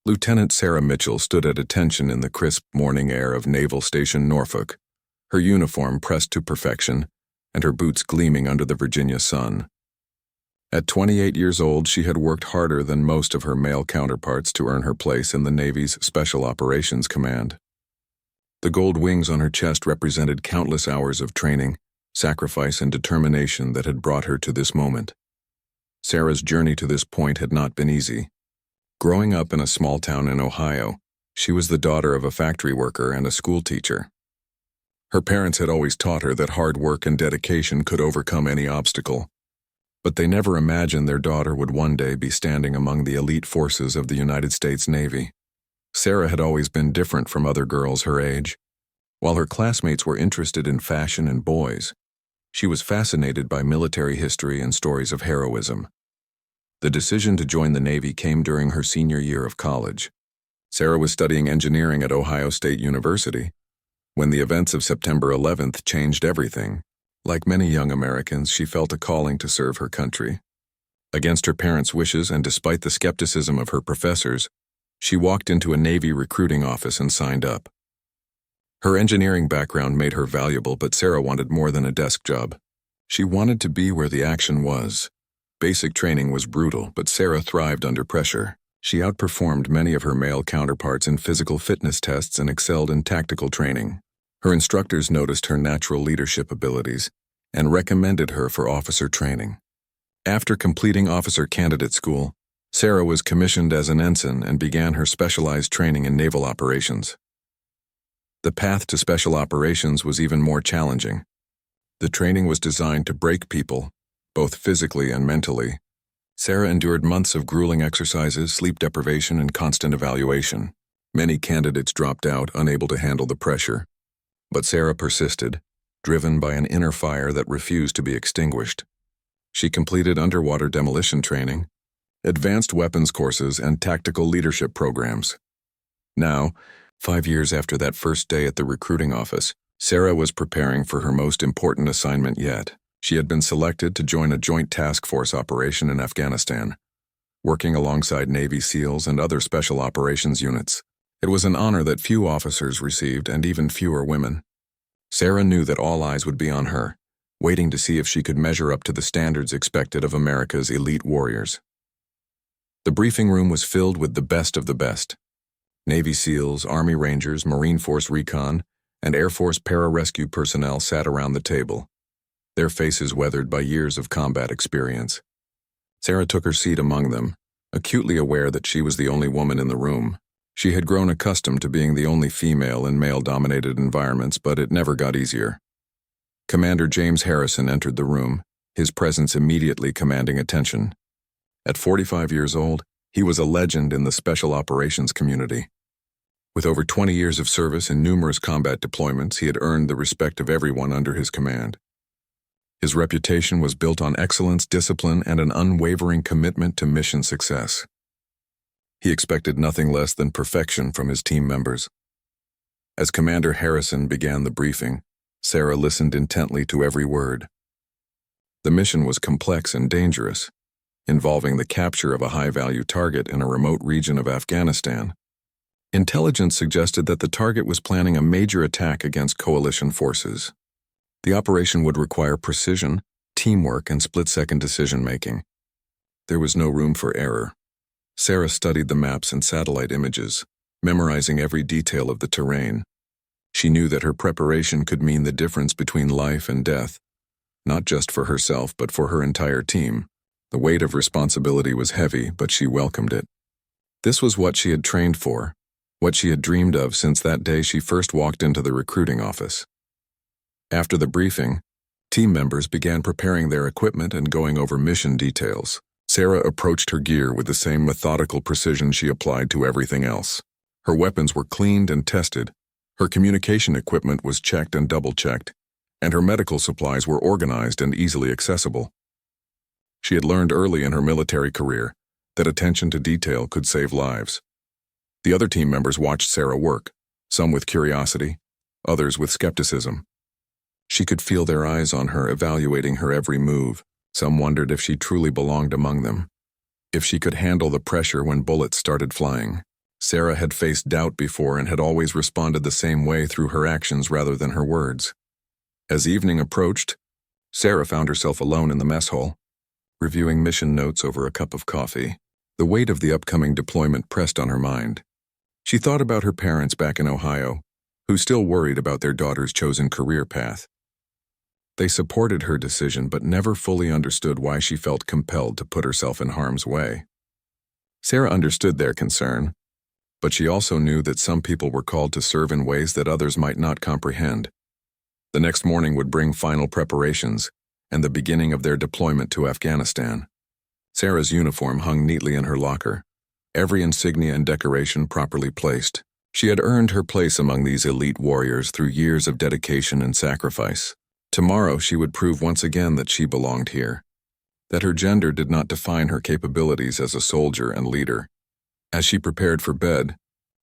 Lieutenant Sarah Mitchell stood at attention in the crisp morning air of Naval Station Norfolk, her uniform pressed to perfection and her boots gleaming under the Virginia sun. At 28 years old, she had worked harder than most of her male counterparts to earn her place in the Navy's Special Operations Command. The gold wings on her chest represented countless hours of training, sacrifice, and determination that had brought her to this moment. Sarah's journey to this point had not been easy. Growing up in a small town in Ohio, she was the daughter of a factory worker and a school teacher. Her parents had always taught her that hard work and dedication could overcome any obstacle, but they never imagined their daughter would one day be standing among the elite forces of the United States Navy. Sarah had always been different from other girls her age. While her classmates were interested in fashion and boys, she was fascinated by military history and stories of heroism. The decision to join the Navy came during her senior year of college. Sarah was studying engineering at Ohio State University when the events of September 11th changed everything. Like many young Americans, she felt a calling to serve her country. Against her parents' wishes and despite the skepticism of her professors, she walked into a Navy recruiting office and signed up. Her engineering background made her valuable, but Sarah wanted more than a desk job. She wanted to be where the action was. Basic training was brutal, but Sarah thrived under pressure. She outperformed many of her male counterparts in physical fitness tests and excelled in tactical training. Her instructors noticed her natural leadership abilities and recommended her for officer training. After completing officer candidate school, Sarah was commissioned as an ensign and began her specialized training in naval operations. The path to special operations was even more challenging. The training was designed to break people, both physically and mentally. Sarah endured months of grueling exercises, sleep deprivation, and constant evaluation. Many candidates dropped out, unable to handle the pressure. But Sarah persisted, driven by an inner fire that refused to be extinguished. She completed underwater demolition training, advanced weapons courses, and tactical leadership programs. Now, 5 years after that first day at the recruiting office, Sarah was preparing for her most important assignment yet. She had been selected to join a joint task force operation in Afghanistan, working alongside Navy SEALs and other special operations units. It was an honor that few officers received, and even fewer women. Sarah knew that all eyes would be on her, waiting to see if she could measure up to the standards expected of America's elite warriors. The briefing room was filled with the best of the best. Navy SEALs, Army Rangers, Marine Force Recon, and Air Force pararescue personnel sat around the table, their faces weathered by years of combat experience. Sarah took her seat among them, acutely aware that she was the only woman in the room. She had grown accustomed to being the only female in male-dominated environments, but it never got easier. Commander James Harrison entered the room, his presence immediately commanding attention. At 45 years old, he was a legend in the special operations community. With over 20 years of service and numerous combat deployments, he had earned the respect of everyone under his command. His reputation was built on excellence, discipline, and an unwavering commitment to mission success. He expected nothing less than perfection from his team members. As Commander Harrison began the briefing, Sarah listened intently to every word. The mission was complex and dangerous, involving the capture of a high-value target in a remote region of Afghanistan. Intelligence suggested that the target was planning a major attack against coalition forces. The operation would require precision, teamwork, and split-second decision-making. There was no room for error. Sarah studied the maps and satellite images, memorizing every detail of the terrain. She knew that her preparation could mean the difference between life and death, not just for herself but for her entire team. The weight of responsibility was heavy, but she welcomed it. This was what she had trained for, what she had dreamed of since that day she first walked into the recruiting office. After the briefing, team members began preparing their equipment and going over mission details. Sarah approached her gear with the same methodical precision she applied to everything else. Her weapons were cleaned and tested, her communication equipment was checked and double-checked, and her medical supplies were organized and easily accessible. She had learned early in her military career that attention to detail could save lives. The other team members watched Sarah work, some with curiosity, others with skepticism. She could feel their eyes on her, evaluating her every move. Some wondered if she truly belonged among them, if she could handle the pressure when bullets started flying. Sarah had faced doubt before and had always responded the same way through her actions rather than her words. As evening approached, Sarah found herself alone in the mess hall, reviewing mission notes over a cup of coffee. The weight of the upcoming deployment pressed on her mind. She thought about her parents back in Ohio, who still worried about their daughter's chosen career path. They supported her decision but never fully understood why she felt compelled to put herself in harm's way. Sarah understood their concern, but she also knew that some people were called to serve in ways that others might not comprehend. The next morning would bring final preparations and the beginning of their deployment to Afghanistan. Sarah's uniform hung neatly in her locker, every insignia and decoration properly placed. She had earned her place among these elite warriors through years of dedication and sacrifice. Tomorrow she would prove once again that she belonged here, that her gender did not define her capabilities as a soldier and leader. As she prepared for bed,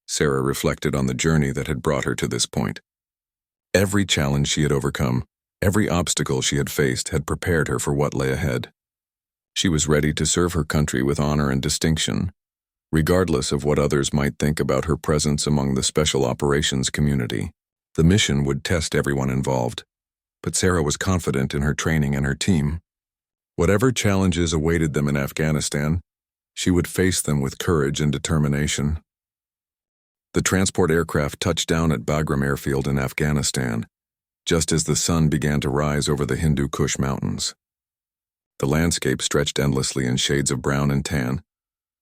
Sarah reflected on the journey that had brought her to this point. Every challenge she had overcome, every obstacle she had faced had prepared her for what lay ahead. She was ready to serve her country with honor and distinction, regardless of what others might think about her presence among the special operations community. The mission would test everyone involved, but Sarah was confident in her training and her team. Whatever challenges awaited them in Afghanistan, she would face them with courage and determination. The transport aircraft touched down at Bagram Airfield in Afghanistan, just as the sun began to rise over the Hindu Kush Mountains. The landscape stretched endlessly in shades of brown and tan,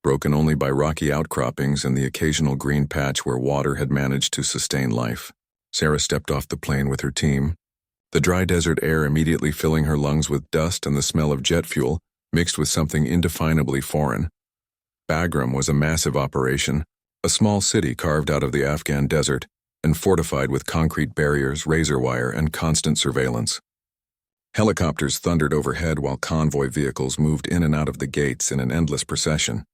broken only by rocky outcroppings and the occasional green patch where water had managed to sustain life. Sarah stepped off the plane with her team, the dry desert air immediately filling her lungs with dust and the smell of jet fuel mixed with something indefinably foreign. Bagram was a massive operation, a small city carved out of the Afghan desert and fortified with concrete barriers, razor wire, and constant surveillance. Helicopters thundered overhead while convoy vehicles moved in and out of the gates in an endless procession.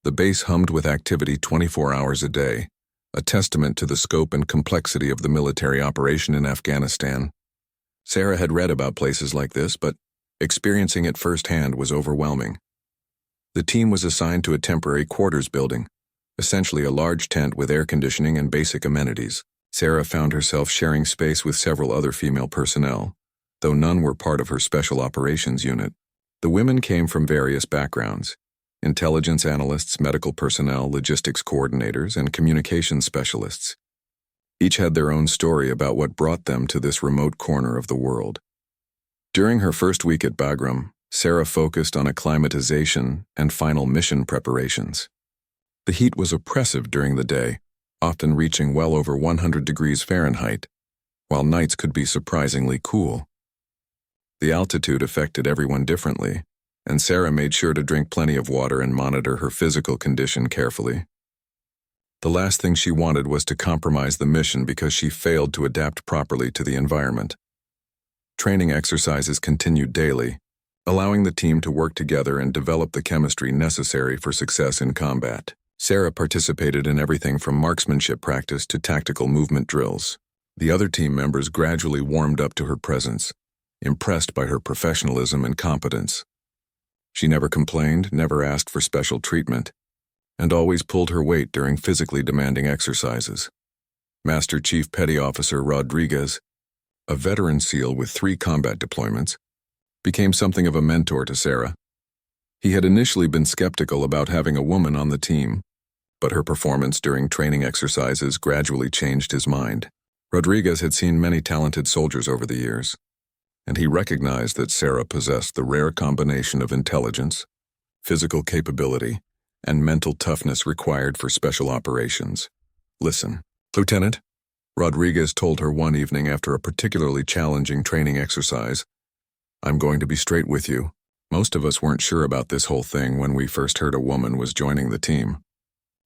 The base hummed with activity 24 hours a day, a testament to the scope and complexity of the military operation in Afghanistan. Sarah had read about places like this, but experiencing it firsthand was overwhelming. The team was assigned to a temporary quarters building, essentially a large tent with air conditioning and basic amenities. Sarah found herself sharing space with several other female personnel, though none were part of her special operations unit. The women came from various backgrounds: intelligence analysts, medical personnel, logistics coordinators, and communications specialists. Each had their own story about what brought them to this remote corner of the world. During her first week at Bagram, Sarah focused on acclimatization and final mission preparations. The heat was oppressive during the day, often reaching well over 100 degrees Fahrenheit, while nights could be surprisingly cool. The altitude affected everyone differently, and Sarah made sure to drink plenty of water and monitor her physical condition carefully. The last thing she wanted was to compromise the mission because she failed to adapt properly to the environment. Training exercises continued daily, allowing the team to work together and develop the chemistry necessary for success in combat. Sarah participated in everything from marksmanship practice to tactical movement drills. The other team members gradually warmed up to her presence, impressed by her professionalism and competence. She never complained, never asked for special treatment, and always pulled her weight during physically demanding exercises. Master Chief Petty Officer Rodriguez, a veteran SEAL with 3 combat deployments, became something of a mentor to Sarah. He had initially been skeptical about having a woman on the team, but her performance during training exercises gradually changed his mind. Rodriguez had seen many talented soldiers over the years, and he recognized that Sarah possessed the rare combination of intelligence, physical capability, and mental toughness required for special operations. "Listen, Lieutenant," Rodriguez told her one evening after a particularly challenging training exercise, "I'm going to be straight with you. Most of us weren't sure about this whole thing when we first heard a woman was joining the team.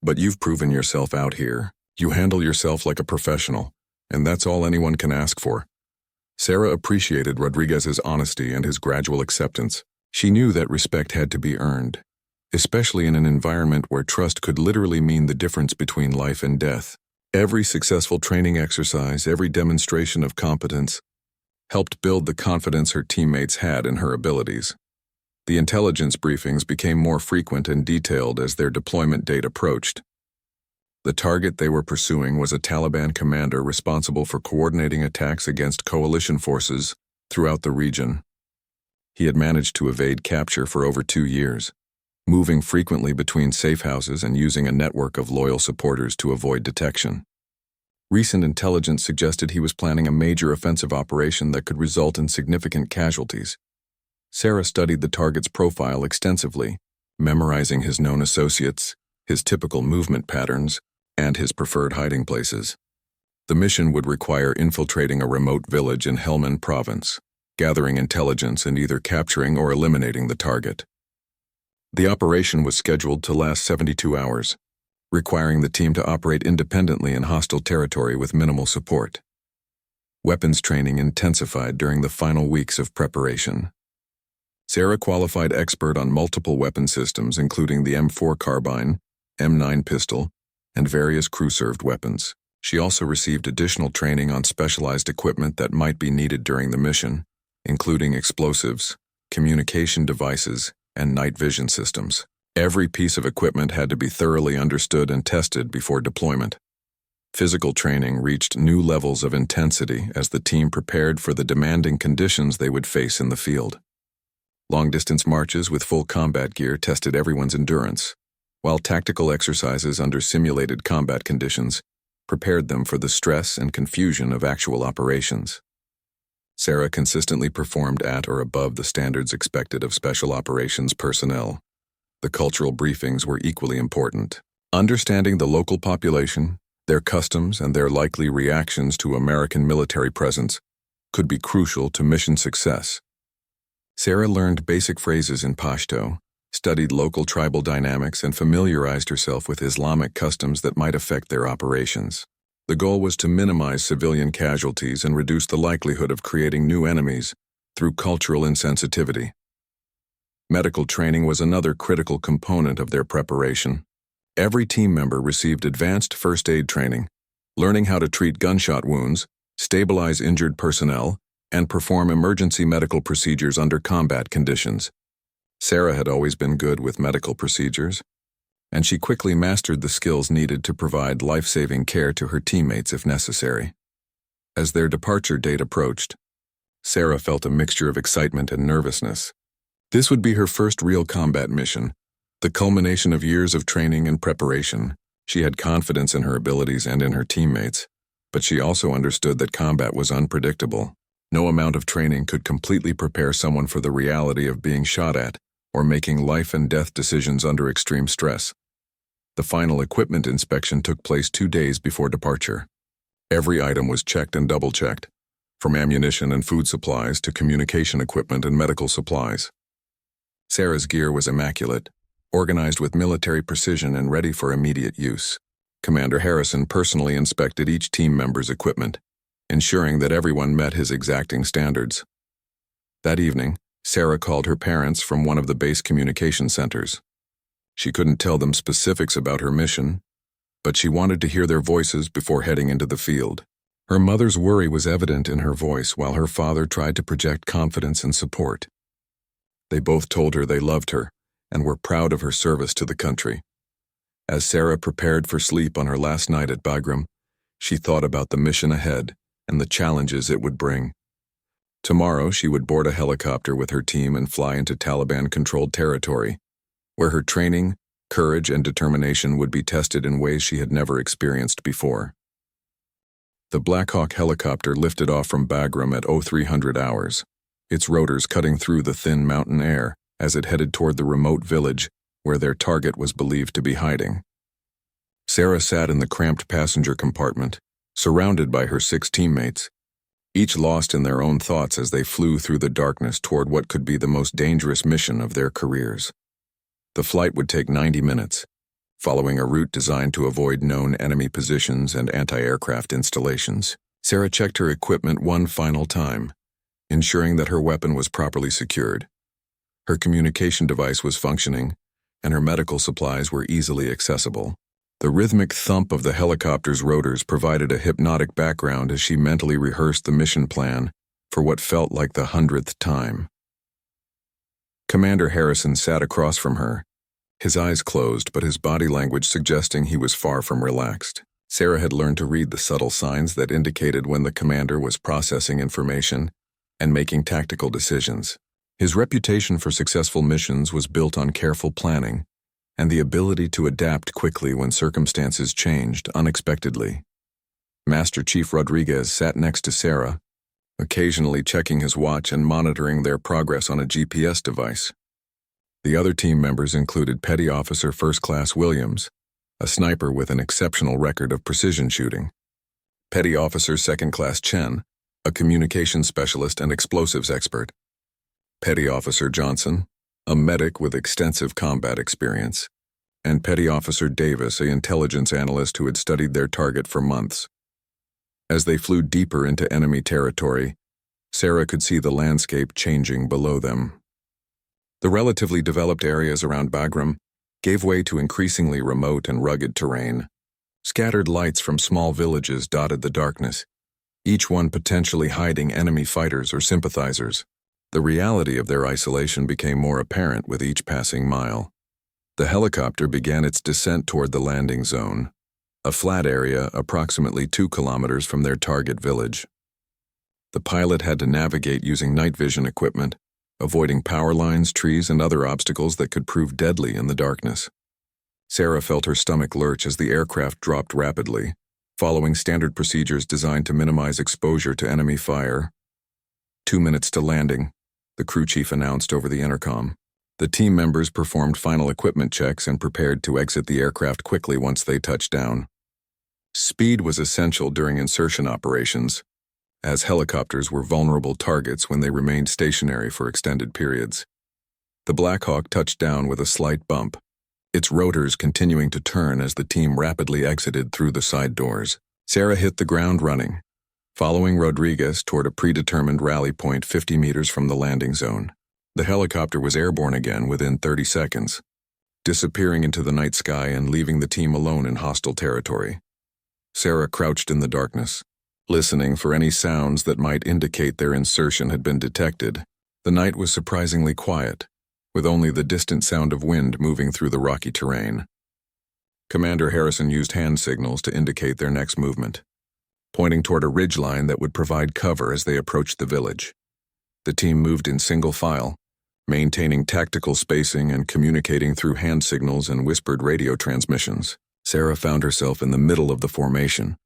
But you've proven yourself out here. You handle yourself like a professional, and that's all anyone can ask for." Sarah appreciated Rodriguez's honesty and his gradual acceptance. She knew that respect had to be earned, especially in an environment where trust could literally mean the difference between life and death. Every successful training exercise, every demonstration of competence, helped build the confidence her teammates had in her abilities. The intelligence briefings became more frequent and detailed as their deployment date approached. The target they were pursuing was a Taliban commander responsible for coordinating attacks against coalition forces throughout the region. He had managed to evade capture for over 2 years, moving frequently between safe houses and using a network of loyal supporters to avoid detection. Recent intelligence suggested he was planning a major offensive operation that could result in significant casualties. Sarah studied the target's profile extensively, memorizing his known associates, his typical movement patterns, and his preferred hiding places. The mission would require infiltrating a remote village in Helmand province, gathering intelligence and either capturing or eliminating the target. The operation was scheduled to last 72 hours, requiring the team to operate independently in hostile territory with minimal support. Weapons training intensified during the final weeks of preparation. Sarah qualified expert on multiple weapon systems including the M4 carbine, M9 pistol, and various crew-served weapons. She also received additional training on specialized equipment that might be needed during the mission, including explosives, communication devices, and night vision systems. Every piece of equipment had to be thoroughly understood and tested before deployment. Physical training reached new levels of intensity as the team prepared for the demanding conditions they would face in the field. Long-distance marches with full combat gear tested everyone's endurance, while tactical exercises under simulated combat conditions prepared them for the stress and confusion of actual operations. Sarah consistently performed at or above the standards expected of special operations personnel. The cultural briefings were equally important. Understanding the local population, their customs, and their likely reactions to American military presence could be crucial to mission success. Sarah learned basic phrases in Pashto, studied local tribal dynamics, and familiarized herself with Islamic customs that might affect their operations. The goal was to minimize civilian casualties and reduce the likelihood of creating new enemies through cultural insensitivity. Medical training was another critical component of their preparation. Every team member received advanced first aid training, learning how to treat gunshot wounds, stabilize injured personnel, and perform emergency medical procedures under combat conditions. Sarah had always been good with medical procedures, and she quickly mastered the skills needed to provide life-saving care to her teammates if necessary. As their departure date approached, Sarah felt a mixture of excitement and nervousness. This would be her first real combat mission, the culmination of years of training and preparation. She had confidence in her abilities and in her teammates, but she also understood that combat was unpredictable. No amount of training could completely prepare someone for the reality of being shot at or making life and death decisions under extreme stress. The final equipment inspection took place 2 days before departure. Every item was checked and double-checked, from ammunition and food supplies to communication equipment and medical supplies. Sarah's gear was immaculate, organized with military precision and ready for immediate use. Commander Harrison personally inspected each team member's equipment, ensuring that everyone met his exacting standards. That evening, Sarah called her parents from one of the base communication centers. She couldn't tell them specifics about her mission, but she wanted to hear their voices before heading into the field. Her mother's worry was evident in her voice while her father tried to project confidence and support. They both told her they loved her and were proud of her service to the country. As Sarah prepared for sleep on her last night at Bagram, she thought about the mission ahead and the challenges it would bring. Tomorrow, she would board a helicopter with her team and fly into Taliban-controlled territory, where her training, courage, and determination would be tested in ways she had never experienced before. The Black Hawk helicopter lifted off from Bagram at 0300 hours, its rotors cutting through the thin mountain air as it headed toward the remote village where their target was believed to be hiding. Sarah sat in the cramped passenger compartment, surrounded by her 6 teammates, each lost in their own thoughts as they flew through the darkness toward what could be the most dangerous mission of their careers. The flight would take 90 minutes, following a route designed to avoid known enemy positions and anti-aircraft installations. Sarah checked her equipment one final time, ensuring that her weapon was properly secured. Her communication device was functioning, and her medical supplies were easily accessible. The rhythmic thump of the helicopter's rotors provided a hypnotic background as she mentally rehearsed the mission plan for what felt like the 100th time. Commander Harrison sat across from her, His eyes closed, but his body language suggesting he was far from relaxed. Sarah had learned to read the subtle signs that indicated when the commander was processing information and making tactical decisions. His reputation for successful missions was built on careful planning and the ability to adapt quickly when circumstances changed unexpectedly. Master Chief Rodriguez sat next to Sarah, occasionally checking his watch and monitoring their progress on a GPS device. The other team members included Petty Officer First Class Williams, a sniper with an exceptional record of precision shooting; Petty Officer Second Class Chen, a communications specialist and explosives expert; Petty Officer Johnson, a medic with extensive combat experience; and Petty Officer Davis, an intelligence analyst who had studied their target for months. As they flew deeper into enemy territory, Sarah could see the landscape changing below them. The relatively developed areas around Bagram gave way to increasingly remote and rugged terrain. Scattered lights from small villages dotted the darkness, each one potentially hiding enemy fighters or sympathizers. The reality of their isolation became more apparent with each passing mile. The helicopter began its descent toward the landing zone, a flat area approximately 2 kilometers from their target village. The pilot had to navigate using night vision equipment, avoiding power lines, trees, and other obstacles that could prove deadly in the darkness. Sarah felt her stomach lurch as the aircraft dropped rapidly, following standard procedures designed to minimize exposure to enemy fire. 2 minutes to landing, the crew chief announced over the intercom. The team members performed final equipment checks and prepared to exit the aircraft quickly once they touched down. Speed was essential during insertion operations, as helicopters were vulnerable targets when they remained stationary for extended periods. The Black Hawk touched down with a slight bump, its rotors continuing to turn as the team rapidly exited through the side doors. Sarah hit the ground running, following Rodriguez toward a predetermined rally point 50 meters from the landing zone. The helicopter was airborne again within 30 seconds, disappearing into the night sky and leaving the team alone in hostile territory. Sarah crouched in the darkness, listening for any sounds that might indicate their insertion had been detected. The night was surprisingly quiet, with only the distant sound of wind moving through the rocky terrain. Commander Harrison used hand signals to indicate their next movement, pointing toward a ridgeline that would provide cover as they approached the village. The team moved in single file, maintaining tactical spacing and communicating through hand signals and whispered radio transmissions. Sarah found herself in the middle of the formation,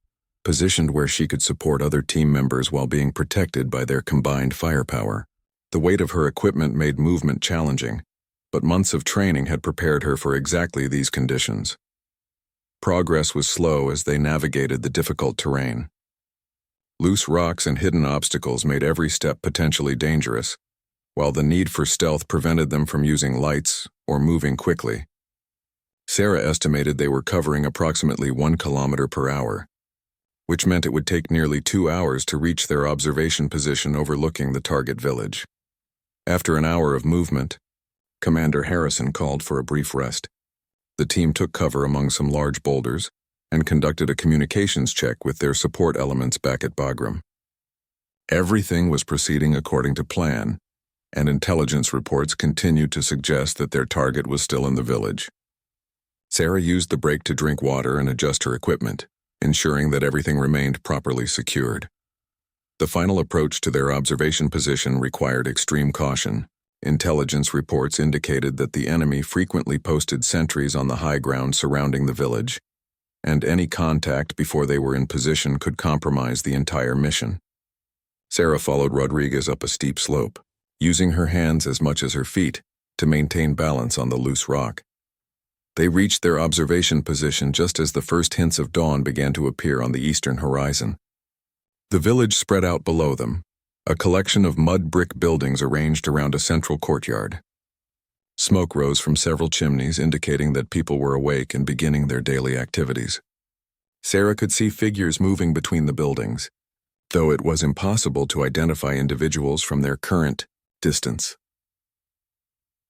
positioned where she could support other team members while being protected by their combined firepower. The weight of her equipment made movement challenging, but months of training had prepared her for exactly these conditions. Progress was slow as they navigated the difficult terrain. Loose rocks and hidden obstacles made every step potentially dangerous, while the need for stealth prevented them from using lights or moving quickly. Sarah estimated they were covering approximately 1 kilometer per hour, which meant it would take nearly 2 hours to reach their observation position overlooking the target village. After an hour of movement, Commander Harrison called for a brief rest. The team took cover among some large boulders and conducted a communications check with their support elements back at Bagram. Everything was proceeding according to plan, and intelligence reports continued to suggest that their target was still in the village. Sarah used the break to drink water and adjust her equipment, ensuring that everything remained properly secured. The final approach to their observation position required extreme caution. Intelligence reports indicated that the enemy frequently posted sentries on the high ground surrounding the village, and any contact before they were in position could compromise the entire mission. Sarah followed Rodriguez up a steep slope, using her hands as much as her feet to maintain balance on the loose rock. They reached their observation position just as the first hints of dawn began to appear on the eastern horizon. The village spread out below them, a collection of mud brick buildings arranged around a central courtyard. Smoke rose from several chimneys, indicating that people were awake and beginning their daily activities. Sarah could see figures moving between the buildings, though it was impossible to identify individuals from their current distance.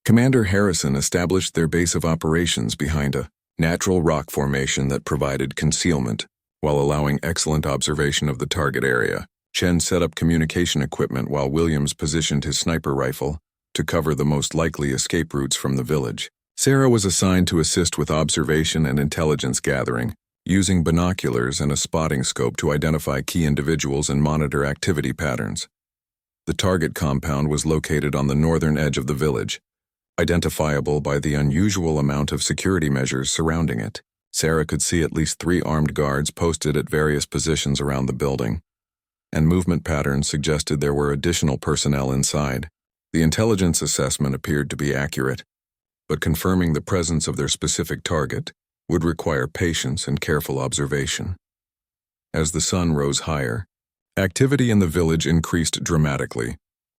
Commander Harrison established their base of operations behind a natural rock formation that provided concealment while allowing excellent observation of the target area. Chen set up communication equipment while Williams positioned his sniper rifle to cover the most likely escape routes from the village. Sarah was assigned to assist with observation and intelligence gathering, using binoculars and a spotting scope to identify key individuals and monitor activity patterns. The target compound was located on the northern edge of the village, identifiable by the unusual amount of security measures surrounding it. Sarah could see at least 3 armed guards posted at various positions around the building, and movement patterns suggested there were additional personnel inside. The intelligence assessment appeared to be accurate, but confirming the presence of their specific target would require patience and careful observation. As the sun rose higher, activity in the village increased dramatically.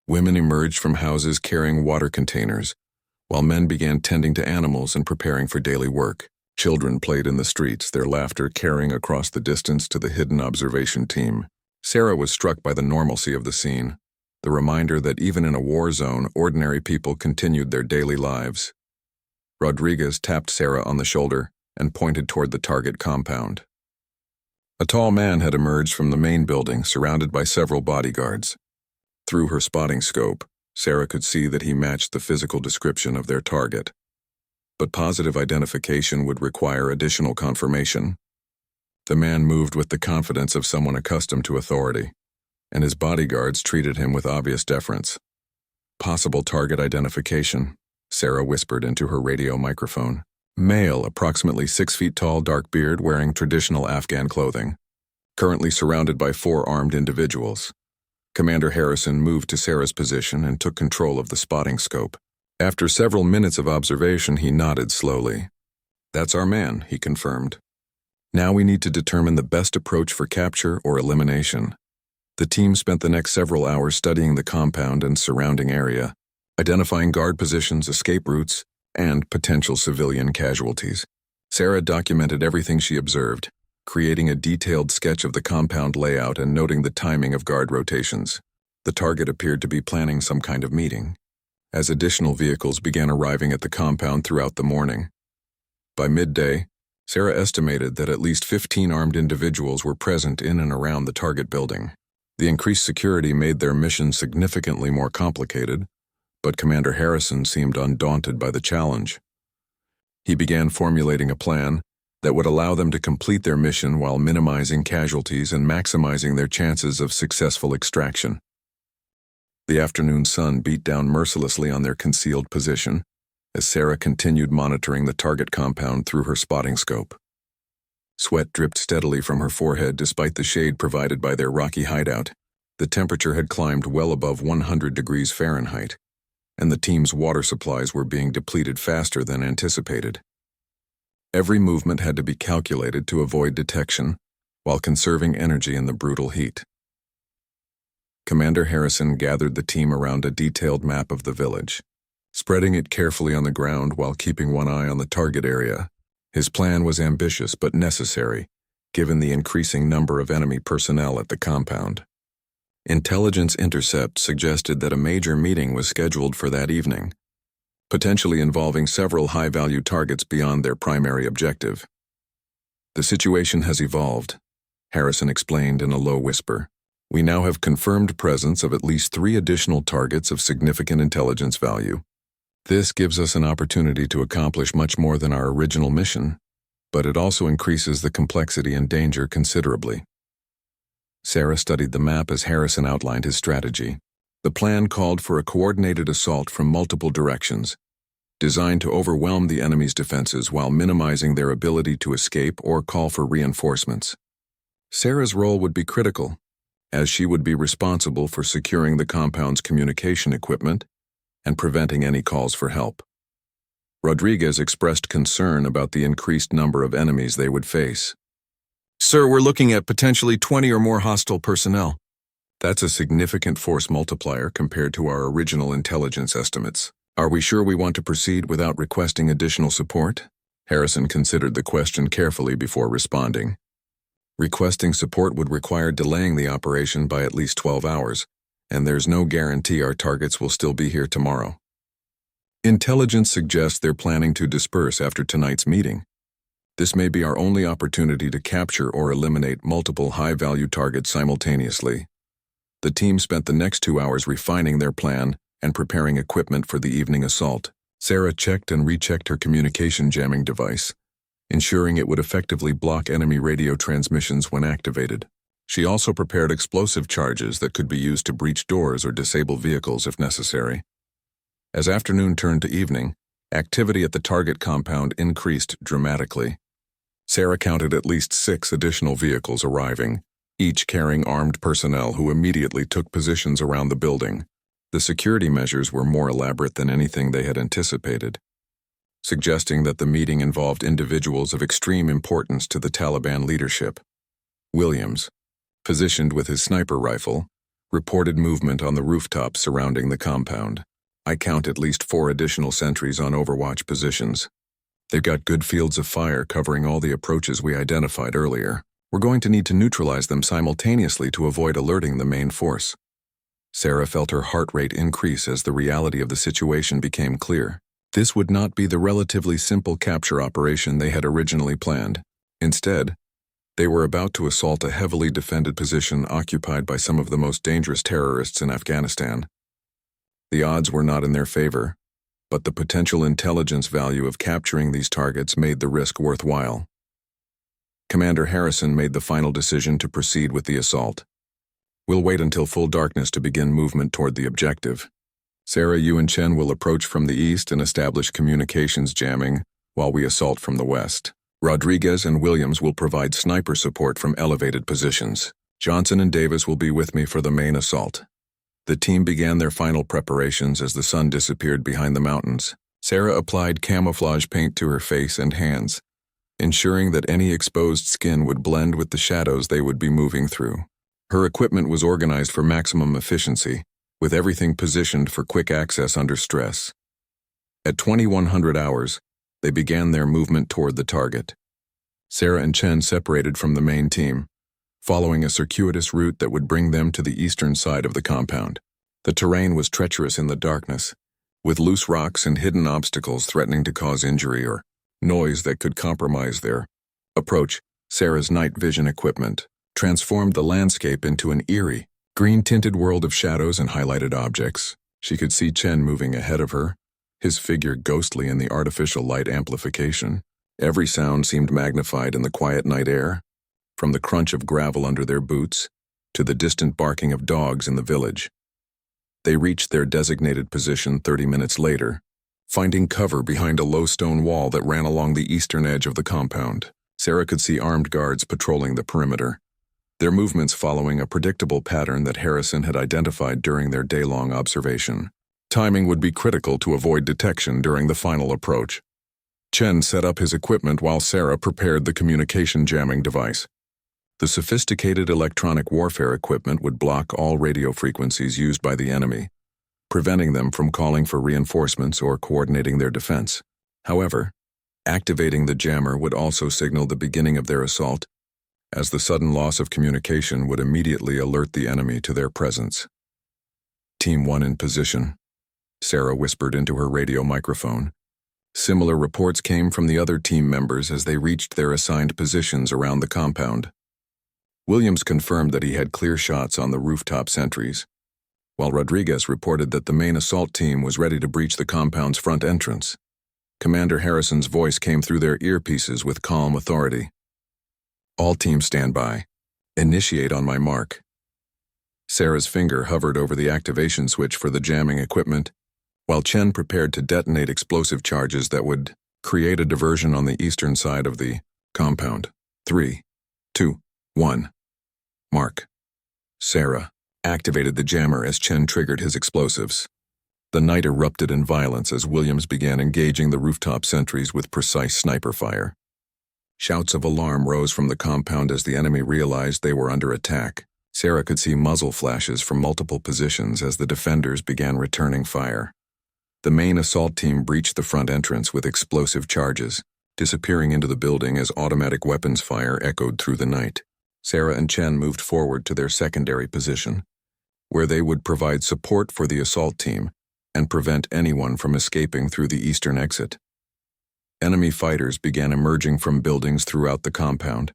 Women emerged from houses carrying water containers, while men began tending to animals and preparing for daily work. Children played in the streets, their laughter carrying across the distance to the hidden observation team. Sarah was struck by the normalcy of the scene, the reminder that even in a war zone, ordinary people continued their daily lives. Rodriguez tapped Sarah on the shoulder and pointed toward the target compound. A tall man had emerged from the main building, surrounded by several bodyguards. Through her spotting scope, Sarah could see that he matched the physical description of their target. But positive identification would require additional confirmation. The man moved with the confidence of someone accustomed to authority, and his bodyguards treated him with obvious deference. Possible target identification, Sarah whispered into her radio microphone. Male, approximately 6 feet tall, dark beard, wearing traditional Afghan clothing. Currently surrounded by 4 armed individuals. Commander Harrison moved to Sarah's position and took control of the spotting scope. After several minutes of observation, he nodded slowly. "That's our man," he confirmed. "Now we need to determine the best approach for capture or elimination." The team spent the next several hours studying the compound and surrounding area, identifying guard positions, escape routes, and potential civilian casualties. Sarah documented everything she observed, creating a detailed sketch of the compound layout and noting the timing of guard rotations. The target appeared to be planning some kind of meeting, as additional vehicles began arriving at the compound throughout the morning. By midday, Sarah estimated that at least 15 armed individuals were present in and around the target building. The increased security made their mission significantly more complicated, but Commander Harrison seemed undaunted by the challenge. He began formulating a plan that would allow them to complete their mission while minimizing casualties and maximizing their chances of successful extraction. The afternoon sun beat down mercilessly on their concealed position as Sarah continued monitoring the target compound through her spotting scope. Sweat dripped steadily from her forehead despite the shade provided by their rocky hideout. The temperature had climbed well above 100 degrees Fahrenheit, and the team's water supplies were being depleted faster than anticipated. Every movement had to be calculated to avoid detection while conserving energy in the brutal heat. Commander Harrison gathered the team around a detailed map of the village, spreading it carefully on the ground while keeping one eye on the target area. His plan was ambitious but necessary, given the increasing number of enemy personnel at the compound. Intelligence intercepts suggested that a major meeting was scheduled for that evening, potentially involving several high-value targets beyond their primary objective. "The situation has evolved," Harrison explained in a low whisper. "We now have confirmed presence of at least 3 additional targets of significant intelligence value. This gives us an opportunity to accomplish much more than our original mission, but it also increases the complexity and danger considerably." Sarah studied the map as Harrison outlined his strategy. The plan called for a coordinated assault from multiple directions, designed to overwhelm the enemy's defenses while minimizing their ability to escape or call for reinforcements. Sarah's role would be critical, as she would be responsible for securing the compound's communication equipment and preventing any calls for help. Rodriguez expressed concern about the increased number of enemies they would face. "Sir, we're looking at potentially 20 or more hostile personnel." "That's a significant force multiplier compared to our original intelligence estimates. Are we sure we want to proceed without requesting additional support?" Harrison considered the question carefully before responding. Requesting support would require delaying the operation by at least 12 hours, and there's no guarantee our targets will still be here tomorrow. Intelligence suggests they're planning to disperse after tonight's meeting. This may be our only opportunity to capture or eliminate multiple high-value targets simultaneously. The team spent the next 2 hours refining their plan and preparing equipment for the evening assault. Sarah checked and rechecked her communication jamming device, ensuring it would effectively block enemy radio transmissions when activated. She also prepared explosive charges that could be used to breach doors or disable vehicles if necessary. As afternoon turned to evening, activity at the target compound increased dramatically. Sarah counted at least 6 additional vehicles arriving, each carrying armed personnel who immediately took positions around the building. The security measures were more elaborate than anything they had anticipated, suggesting that the meeting involved individuals of extreme importance to the Taliban leadership. Williams, positioned with his sniper rifle, reported movement on the rooftops surrounding the compound. I count at least 4 additional sentries on overwatch positions. They've got good fields of fire covering all the approaches we identified earlier. We're going to need to neutralize them simultaneously to avoid alerting the main force. Sarah felt her heart rate increase as the reality of the situation became clear. This would not be the relatively simple capture operation they had originally planned. Instead, they were about to assault a heavily defended position occupied by some of the most dangerous terrorists in Afghanistan. The odds were not in their favor, but the potential intelligence value of capturing these targets made the risk worthwhile. Commander Harrison made the final decision to proceed with the assault. We'll wait until full darkness to begin movement toward the objective. Sarah, you and Chen will approach from the east and establish communications jamming while we assault from the west. Rodriguez and Williams will provide sniper support from elevated positions. Johnson and Davis will be with me for the main assault. The team began their final preparations as the sun disappeared behind the mountains. Sarah applied camouflage paint to her face and hands, ensuring that any exposed skin would blend with the shadows they would be moving through. Her equipment was organized for maximum efficiency, with everything positioned for quick access under stress. At 2100 hours, they began their movement toward the target. Sarah and Chen separated from the main team, following a circuitous route that would bring them to the eastern side of the compound. The terrain was treacherous in the darkness, with loose rocks and hidden obstacles threatening to cause injury or noise that could compromise their approach. Sarah's night vision equipment transformed the landscape into an eerie, green-tinted world of shadows and highlighted objects. She could see Chen moving ahead of her, his figure ghostly in the artificial light amplification. Every sound seemed magnified in the quiet night air, from the crunch of gravel under their boots to the distant barking of dogs in the village. They reached their designated position 30 minutes later, finding cover behind a low stone wall that ran along the eastern edge of the compound. Sarah could see armed guards patrolling the perimeter, their movements following a predictable pattern that Harrison had identified during their day-long observation. Timing would be critical to avoid detection during the final approach. Chen set up his equipment while Sarah prepared the communication jamming device. The sophisticated electronic warfare equipment would block all radio frequencies used by the enemy, preventing them from calling for reinforcements or coordinating their defense. However, activating the jammer would also signal the beginning of their assault, as the sudden loss of communication would immediately alert the enemy to their presence. Team 1 in position, Sarah whispered into her radio microphone. Similar reports came from the other team members as they reached their assigned positions around the compound. Williams confirmed that he had clear shots on the rooftop sentries, while Rodriguez reported that the main assault team was ready to breach the compound's front entrance. Commander Harrison's voice came through their earpieces with calm authority. All teams stand by. Initiate on my mark. Sarah's finger hovered over the activation switch for the jamming equipment, while Chen prepared to detonate explosive charges that would create a diversion on the eastern side of the compound. 3, 2, 1. Mark. Sarah activated the jammer as Chen triggered his explosives. The night erupted in violence as Williams began engaging the rooftop sentries with precise sniper fire. Shouts of alarm rose from the compound as the enemy realized they were under attack. Sarah could see muzzle flashes from multiple positions as the defenders began returning fire. The main assault team breached the front entrance with explosive charges, disappearing into the building as automatic weapons fire echoed through the night. Sarah and Chen moved forward to their secondary position, where they would provide support for the assault team and prevent anyone from escaping through the eastern exit. Enemy fighters began emerging from buildings throughout the compound,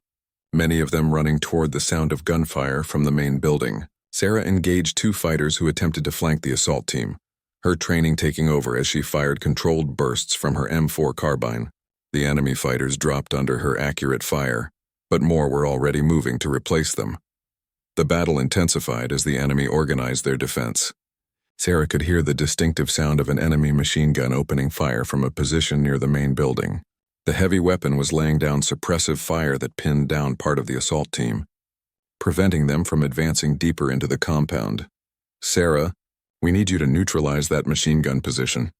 many of them running toward the sound of gunfire from the main building. Sarah engaged 2 fighters who attempted to flank the assault team, her training taking over as she fired controlled bursts from her M4 carbine. The enemy fighters dropped under her accurate fire, but more were already moving to replace them. The battle intensified as the enemy organized their defense. Sarah could hear the distinctive sound of an enemy machine gun opening fire from a position near the main building. The heavy weapon was laying down suppressive fire that pinned down part of the assault team, preventing them from advancing deeper into the compound. "Sarah, we need you to neutralize that machine gun position."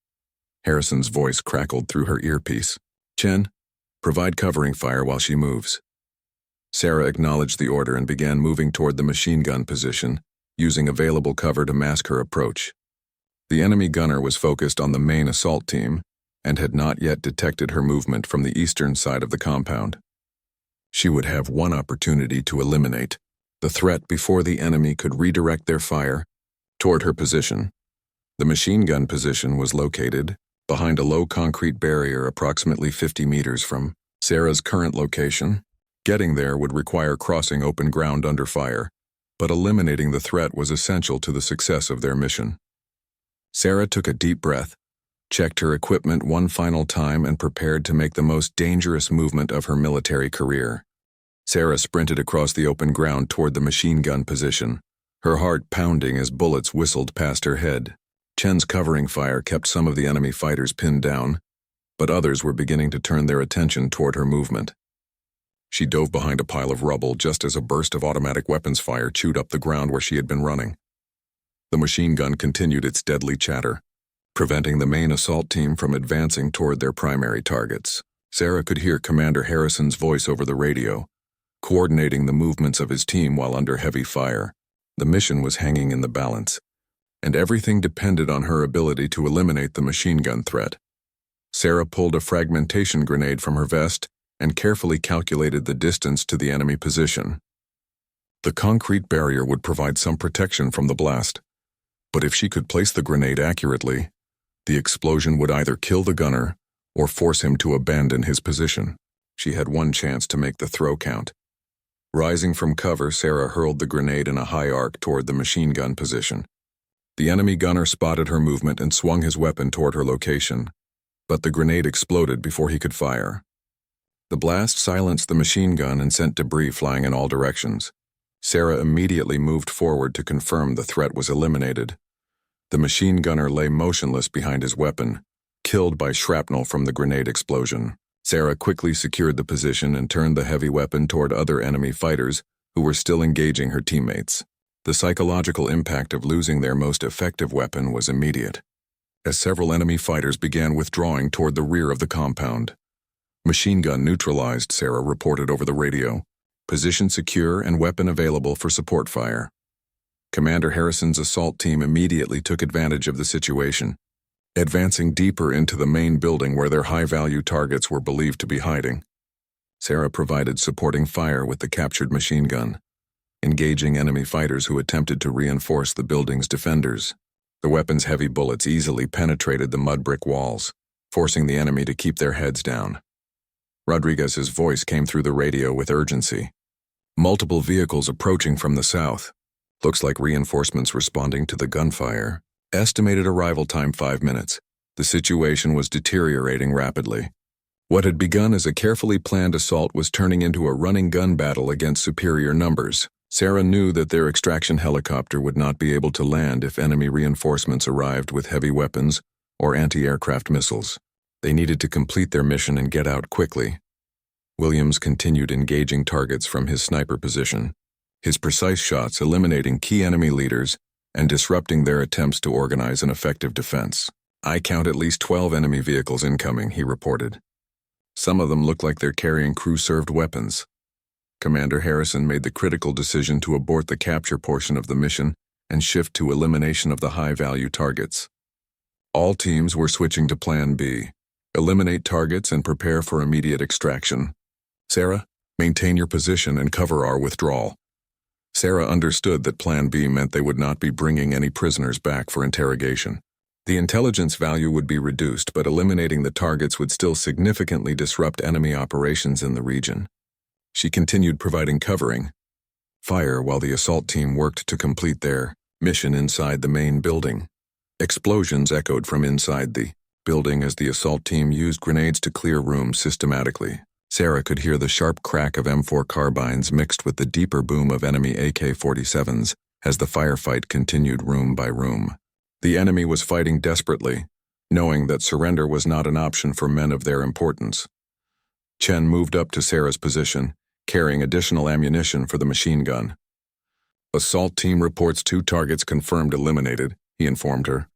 Harrison's voice crackled through her earpiece. "Chen, provide covering fire while she moves." Sarah acknowledged the order and began moving toward the machine gun position, using available cover to mask her approach. The enemy gunner was focused on the main assault team and had not yet detected her movement from the eastern side of the compound. She would have one opportunity to eliminate the threat before the enemy could redirect their fire toward her position. The machine gun position was located behind a low concrete barrier approximately 50 meters from Sarah's current location. Getting there would require crossing open ground under fire, but eliminating the threat was essential to the success of their mission. Sarah took a deep breath, checked her equipment one final time, and prepared to make the most dangerous movement of her military career. Sarah sprinted across the open ground toward the machine gun position, her heart pounding as bullets whistled past her head. Chen's covering fire kept some of the enemy fighters pinned down, but others were beginning to turn their attention toward her movement. She dove behind a pile of rubble just as a burst of automatic weapons fire chewed up the ground where she had been running. The machine gun continued its deadly chatter, preventing the main assault team from advancing toward their primary targets. Sarah could hear Commander Harrison's voice over the radio, coordinating the movements of his team while under heavy fire. The mission was hanging in the balance, and everything depended on her ability to eliminate the machine gun threat. Sarah pulled a fragmentation grenade from her vest and carefully calculated the distance to the enemy position. The concrete barrier would provide some protection from the blast, but if she could place the grenade accurately, the explosion would either kill the gunner or force him to abandon his position. She had one chance to make the throw count. Rising from cover, Sarah hurled the grenade in a high arc toward the machine gun position. The enemy gunner spotted her movement and swung his weapon toward her location, but the grenade exploded before he could fire. The blast silenced the machine gun and sent debris flying in all directions. Sarah immediately moved forward to confirm the threat was eliminated. The machine gunner lay motionless behind his weapon, killed by shrapnel from the grenade explosion. Sarah quickly secured the position and turned the heavy weapon toward other enemy fighters who were still engaging her teammates. The psychological impact of losing their most effective weapon was immediate, as several enemy fighters began withdrawing toward the rear of the compound. "Machine gun neutralized," Sarah reported over the radio. "Position secure and weapon available for support fire." Commander Harrison's assault team immediately took advantage of the situation, advancing deeper into the main building where their high-value targets were believed to be hiding. Sarah provided supporting fire with the captured machine gun, engaging enemy fighters who attempted to reinforce the building's defenders. The weapon's heavy bullets easily penetrated the mud brick walls, forcing the enemy to keep their heads down. Rodriguez's voice came through the radio with urgency. "Multiple vehicles approaching from the south. Looks like reinforcements responding to the gunfire. Estimated arrival time 5 minutes. The situation was deteriorating rapidly. What had begun as a carefully planned assault was turning into a running gun battle against superior numbers. Sarah knew that their extraction helicopter would not be able to land if enemy reinforcements arrived with heavy weapons or anti-aircraft missiles. They needed to complete their mission and get out quickly. Williams continued engaging targets from his sniper position, his precise shots eliminating key enemy leaders and disrupting their attempts to organize an effective defense. "I count at least 12 enemy vehicles incoming," he reported. "Some of them look like they're carrying crew-served weapons." Commander Harrison made the critical decision to abort the capture portion of the mission and shift to elimination of the high-value targets. All teams were switching to Plan B. Eliminate targets and prepare for immediate extraction. "Sarah, maintain your position and cover our withdrawal." Sarah understood that Plan B meant they would not be bringing any prisoners back for interrogation. The intelligence value would be reduced, but eliminating the targets would still significantly disrupt enemy operations in the region. She continued providing covering fire while the assault team worked to complete their mission inside the main building. Explosions echoed from inside the building as the assault team used grenades to clear rooms systematically. Sarah could hear the sharp crack of M4 carbines mixed with the deeper boom of enemy AK-47s as the firefight continued room by room. The enemy was fighting desperately, knowing that surrender was not an option for men of their importance. Chen moved up to Sarah's position, carrying additional ammunition for the machine gun. Assault team reports 2 targets confirmed eliminated, he informed her.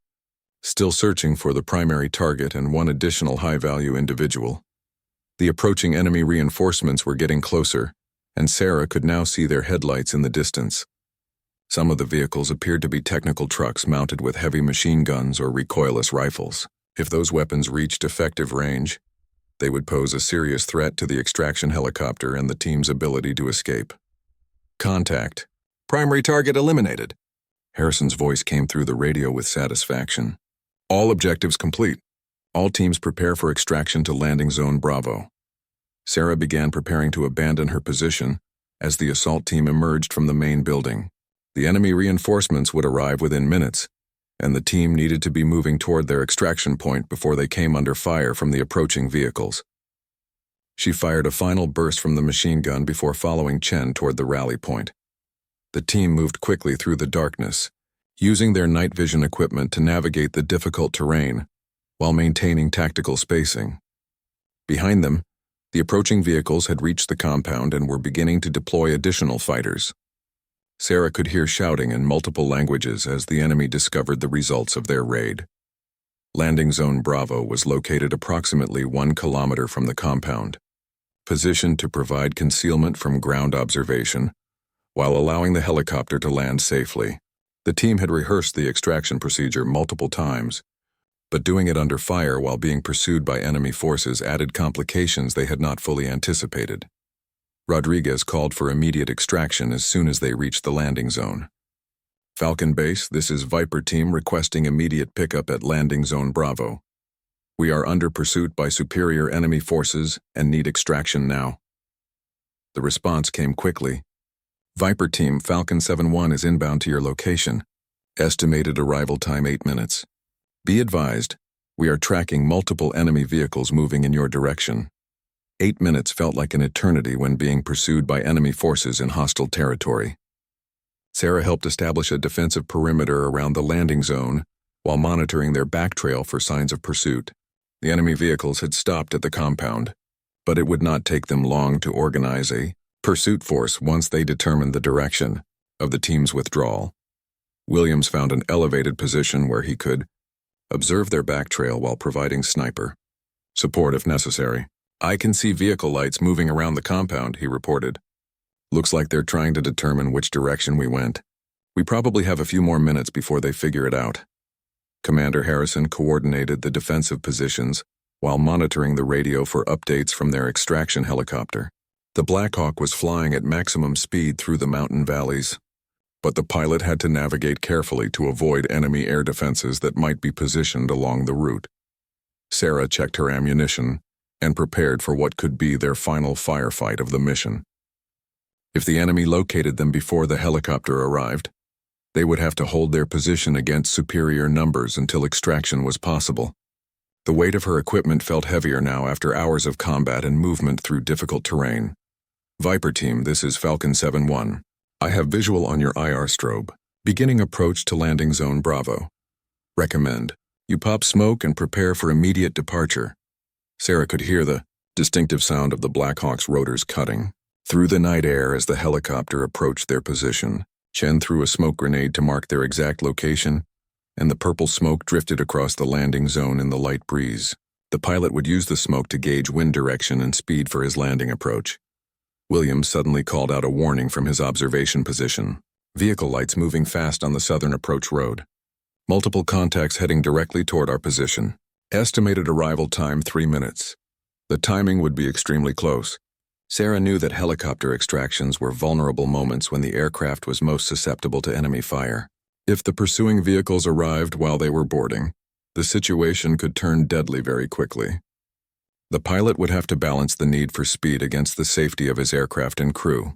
Still searching for the primary target and 1 additional high-value individual. The approaching enemy reinforcements were getting closer, and Sarah could now see their headlights in the distance. Some of the vehicles appeared to be technical trucks mounted with heavy machine guns or recoilless rifles. If those weapons reached effective range, they would pose a serious threat to the extraction helicopter and the team's ability to escape. Contact. Primary target eliminated. Harrison's voice came through the radio with satisfaction. All objectives complete. All teams prepare for extraction to landing zone Bravo. Sarah began preparing to abandon her position as the assault team emerged from the main building. The enemy reinforcements would arrive within minutes, and the team needed to be moving toward their extraction point before they came under fire from the approaching vehicles. She fired a final burst from the machine gun before following Chen toward the rally point. The team moved quickly through the darkness, using their night vision equipment to navigate the difficult terrain while maintaining tactical spacing. Behind them, the approaching vehicles had reached the compound and were beginning to deploy additional fighters. Sarah could hear shouting in multiple languages as the enemy discovered the results of their raid. Landing Zone Bravo was located approximately 1 kilometer from the compound, positioned to provide concealment from ground observation while allowing the helicopter to land safely. The team had rehearsed the extraction procedure multiple times, but doing it under fire while being pursued by enemy forces added complications they had not fully anticipated. Rodriguez called for immediate extraction as soon as they reached the landing zone. Falcon Base, this is Viper Team requesting immediate pickup at Landing Zone Bravo. We are under pursuit by superior enemy forces and need extraction now. The response came quickly. Viper Team, Falcon 7-1 is inbound to your location. Estimated arrival time 8 minutes. Be advised, we are tracking multiple enemy vehicles moving in your direction. 8 minutes felt like an eternity when being pursued by enemy forces in hostile territory. Sarah helped establish a defensive perimeter around the landing zone while monitoring their back trail for signs of pursuit. The enemy vehicles had stopped at the compound, but it would not take them long to organize a pursuit force once they determined the direction of the team's withdrawal. Williams found an elevated position where he could observe their back trail while providing sniper support if necessary. I can see vehicle lights moving around the compound, he reported. Looks like they're trying to determine which direction we went. We probably have a few more minutes before they figure it out. Commander Harrison coordinated the defensive positions while monitoring the radio for updates from their extraction helicopter. The Black Hawk was flying at maximum speed through the mountain valleys, but the pilot had to navigate carefully to avoid enemy air defenses that might be positioned along the route. Sarah checked her ammunition and prepared for what could be their final firefight of the mission. If the enemy located them before the helicopter arrived, they would have to hold their position against superior numbers until extraction was possible. The weight of her equipment felt heavier now after hours of combat and movement through difficult terrain. Viper Team, this is Falcon 7-1. I have visual on your IR strobe. Beginning approach to Landing Zone Bravo. Recommend you pop smoke and prepare for immediate departure. Sarah could hear the distinctive sound of the Black Hawk's rotors cutting through the night air as the helicopter approached their position. Chen threw a smoke grenade to mark their exact location, and the purple smoke drifted across the landing zone in the light breeze. The pilot would use the smoke to gauge wind direction and speed for his landing approach. Williams suddenly called out a warning from his observation position. Vehicle lights moving fast on the southern approach road. Multiple contacts heading directly toward our position. Estimated arrival time 3 minutes. The timing would be extremely close. Sarah knew that helicopter extractions were vulnerable moments when the aircraft was most susceptible to enemy fire. If the pursuing vehicles arrived while they were boarding, the situation could turn deadly very quickly. The pilot would have to balance the need for speed against the safety of his aircraft and crew.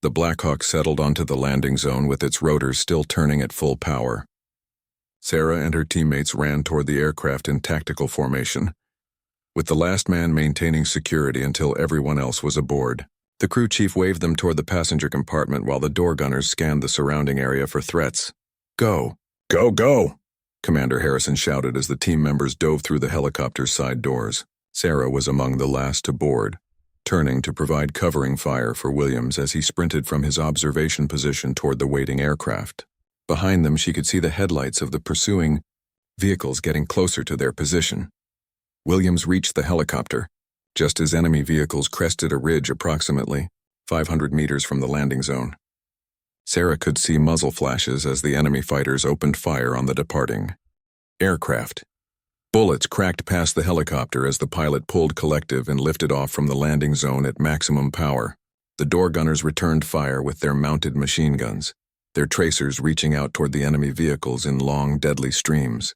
The Black Hawk settled onto the landing zone with its rotors still turning at full power. Sarah and her teammates ran toward the aircraft in tactical formation, with the last man maintaining security until everyone else was aboard. The crew chief waved them toward the passenger compartment while the door gunners scanned the surrounding area for threats. "Go! Go, go!" Commander Harrison shouted as the team members dove through the helicopter's side doors. Sarah was among the last to board, turning to provide covering fire for Williams as he sprinted from his observation position toward the waiting aircraft. Behind them, she could see the headlights of the pursuing vehicles getting closer to their position. Williams reached the helicopter, just as enemy vehicles crested a ridge approximately 500 meters from the landing zone. Sarah could see muzzle flashes as the enemy fighters opened fire on the departing aircraft. Bullets cracked past the helicopter as the pilot pulled collective and lifted off from the landing zone at maximum power. The door gunners returned fire with their mounted machine guns, their tracers reaching out toward the enemy vehicles in long, deadly streams.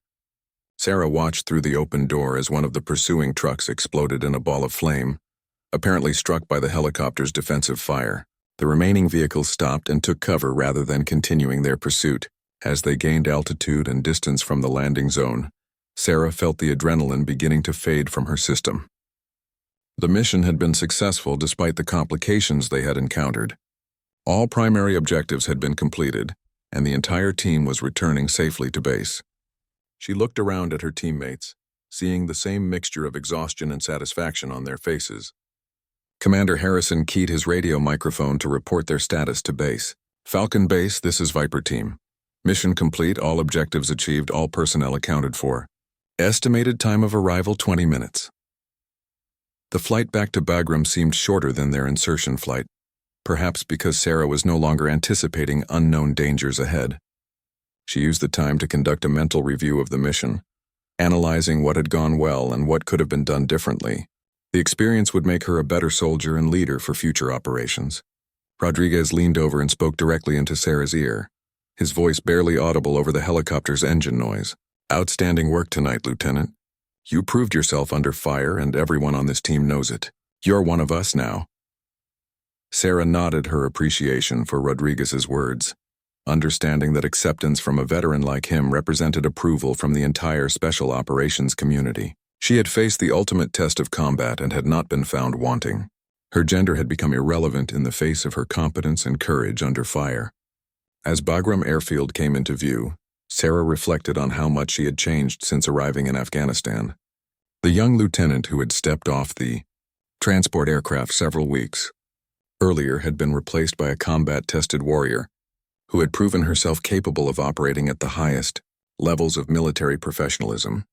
Sarah watched through the open door as one of the pursuing trucks exploded in a ball of flame, apparently struck by the helicopter's defensive fire. The remaining vehicles stopped and took cover rather than continuing their pursuit. As they gained altitude and distance from the landing zone, Sarah felt the adrenaline beginning to fade from her system. The mission had been successful despite the complications they had encountered. All primary objectives had been completed, and the entire team was returning safely to base. She looked around at her teammates, seeing the same mixture of exhaustion and satisfaction on their faces. Commander Harrison keyed his radio microphone to report their status to base. "Falcon Base, this is Viper Team. Mission complete, all objectives achieved, all personnel accounted for. Estimated time of arrival 20 minutes. The flight back to Bagram seemed shorter than their insertion flight, perhaps because Sarah was no longer anticipating unknown dangers ahead. She used the time to conduct a mental review of the mission, analyzing what had gone well and what could have been done differently. The experience would make her a better soldier and leader for future operations. Rodriguez leaned over and spoke directly into Sarah's ear, his voice barely audible over the helicopter's engine noise. "Outstanding work tonight, Lieutenant. You proved yourself under fire and everyone on this team knows it. You're one of us now." Sarah nodded her appreciation for Rodriguez's words, understanding that acceptance from a veteran like him represented approval from the entire special operations community. She had faced the ultimate test of combat and had not been found wanting. Her gender had become irrelevant in the face of her competence and courage under fire. As Bagram Airfield came into view, Sarah reflected on how much she had changed since arriving in Afghanistan. The young lieutenant who had stepped off the transport aircraft several weeks earlier had been replaced by a combat-tested warrior who had proven herself capable of operating at the highest levels of military professionalism.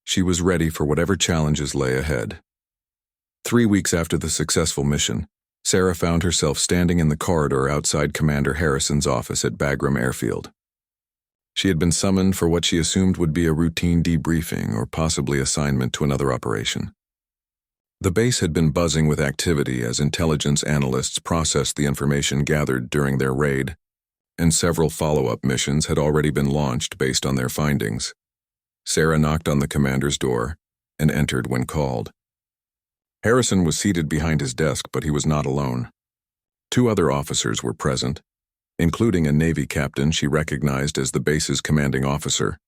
She was ready for whatever challenges lay ahead. 3 weeks after the successful mission, Sarah found herself standing in the corridor outside Commander Harrison's office at Bagram Airfield. She had been summoned for what she assumed would be a routine debriefing or possibly assignment to another operation. The base had been buzzing with activity as intelligence analysts processed the information gathered during their raid, and several follow-up missions had already been launched based on their findings. Sarah knocked on the commander's door and entered when called. Harrison was seated behind his desk, but he was not alone. 2 other officers were present, including a Navy captain she recognized as the base's commanding officer,